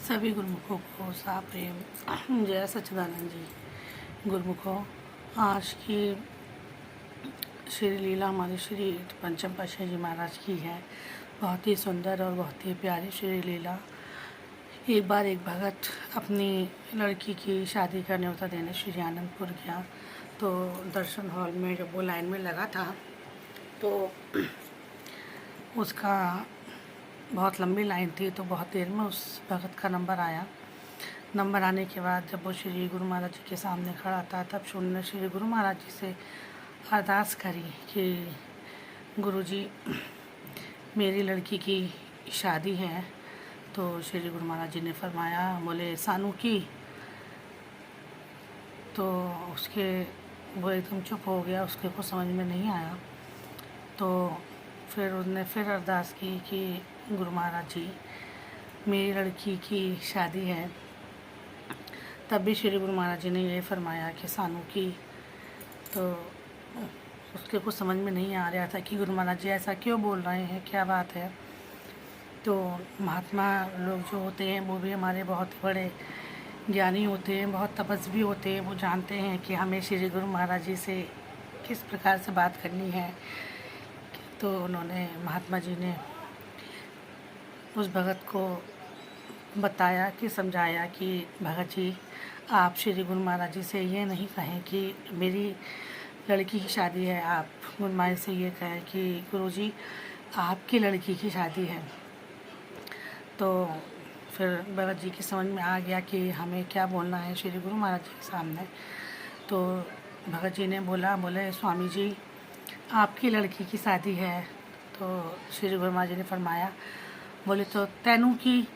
सभी गुरुमुखों को सा प्रेम जय सच्चिदानंद जी। गुरुमुखों, आज की श्री लीला हमारी श्री पंचम पातशाही जी महाराज की है। बहुत ही सुंदर और बहुत ही प्यारी श्री लीला। एक बार एक भगत अपनी लड़की की शादी का न्योता देने श्री आनंदपुर गया। तो दर्शन हॉल में जब वो लाइन में लगा था तो उसका बहुत लंबी लाइन थी, तो बहुत देर में उस भगत का नंबर आया। नंबर आने के बाद जब वो श्री गुरु महाराज जी के सामने खड़ा था, तब उन्होंने श्री गुरु महाराज जी से अरदास करी कि गुरुजी, मेरी लड़की की शादी है। तो श्री गुरु महाराज जी ने फरमाया, बोले सानू की। तो वो एकदम चुप हो गया, उसके कुछ समझ में नहीं आया। तो फिर उसने फिर अरदास की कि गुरु महाराज जी, मेरी लड़की की शादी है। तब भी श्री गुरु महाराज जी ने ये फरमाया कि सानू की। तो उसके कुछ समझ में नहीं आ रहा था कि गुरु महाराज जी ऐसा क्यों बोल रहे हैं, क्या बात है। तो महात्मा लोग जो होते हैं वो भी हमारे बहुत बड़े ज्ञानी होते हैं, बहुत तपस्वी होते हैं। वो जानते हैं कि हमें श्री गुरु महाराज जी से किस प्रकार से बात करनी है। तो उन्होंने महात्मा जी ने उस भगत को बताया कि समझाया कि भगत जी, आप श्री गुरु महाराज जी से ये नहीं कहें कि मेरी लड़की की शादी है। आप गुरु महाराज से ये कहें कि गुरुजी, आपकी लड़की की शादी है। तो फिर भगत जी की समझ में आ गया कि हमें क्या बोलना है श्री गुरु महाराज जी के सामने। तो भगत जी ने बोले स्वामी जी, आपकी लड़की की शादी है। तो श्री गुरु महाराज जी ने फरमाया, बोले तो तैनू की।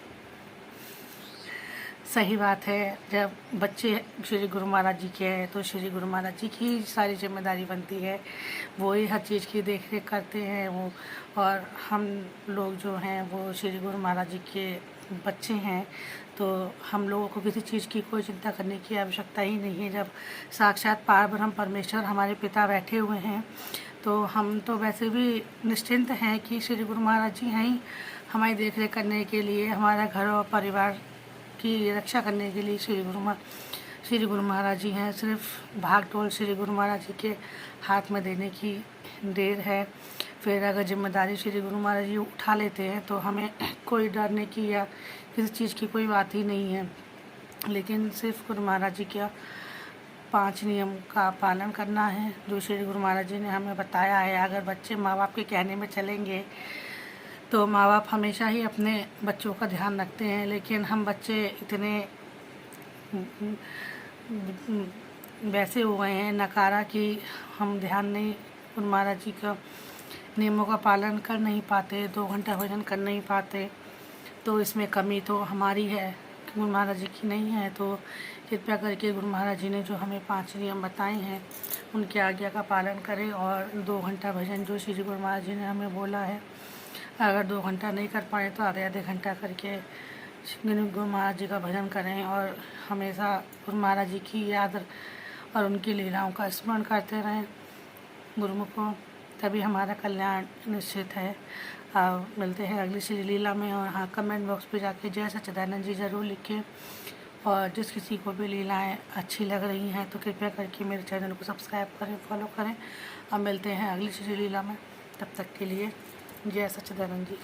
सही बात है, जब बच्चे श्री गुरु महाराज जी के हैं तो श्री गुरु महाराज जी की सारी जिम्मेदारी बनती है। वो ही हर चीज़ की देख रेख करते हैं वो। और हम लोग जो हैं वो श्री गुरु महाराज जी के बच्चे हैं। तो हम लोगों को किसी चीज़ की कोई चिंता करने की आवश्यकता ही नहीं है। जब साक्षात पारब्रह्म परमेश्वर हमारे पिता बैठे हुए हैं, तो हम तो वैसे भी निश्चिंत हैं कि श्री गुरु महाराज जी हैं ही हमारी देख रेख करने के लिए, हमारा घर और परिवार की रक्षा करने के लिए श्री गुरु महाराज जी हैं। सिर्फ भाग टोल श्री गुरु महाराज जी के हाथ में देने की देर है। फिर अगर जिम्मेदारी श्री गुरु महाराज जी उठा लेते हैं तो हमें कोई डरने की या किसी चीज़ की कोई बात ही नहीं है। लेकिन सिर्फ गुरु महाराज जी का 5 नियम का पालन करना है जो श्री गुरु महाराज जी ने हमें बताया है। अगर बच्चे माँ बाप के कहने में चलेंगे तो माँ बाप हमेशा ही अपने बच्चों का ध्यान रखते हैं। लेकिन हम बच्चे इतने वैसे हुए हैं नकारा कि हम ध्यान नहीं, गुरु महाराज जी का नियमों का पालन कर नहीं पाते, 2 घंटा भजन कर नहीं पाते। तो इसमें कमी तो हमारी है, गुरु महाराज जी की नहीं है। तो कृपया करके गुरु महाराज जी ने जो हमें 5 नियम बताए हैं उनकी आज्ञा का पालन करें। और 2 घंटा भजन जो श्री गुरु महाराज जी ने हमें बोला है, अगर 2 घंटा नहीं कर पाए तो आधे घंटा करके गुरु महाराज जी का भजन करें। और हमेशा गुरु महाराज जी की याद और उनकी लीलाओं का स्मरण करते रहें गुरुमुखों, तभी हमारा कल्याण निश्चित है। मिलते हैं अगली श्री लीला में। और हाँ, कमेंट बॉक्स पे जाके जय सच्चिदानंद जी ज़रूर लिखें। और जिस किसी को भी लीलाएँ अच्छी लग रही हैं तो कृपया करके मेरे चैनल को सब्सक्राइब करें, फॉलो करें। अब मिलते हैं अगली श्री लीला में, तब तक के लिए जय सच्चिदानंद जी।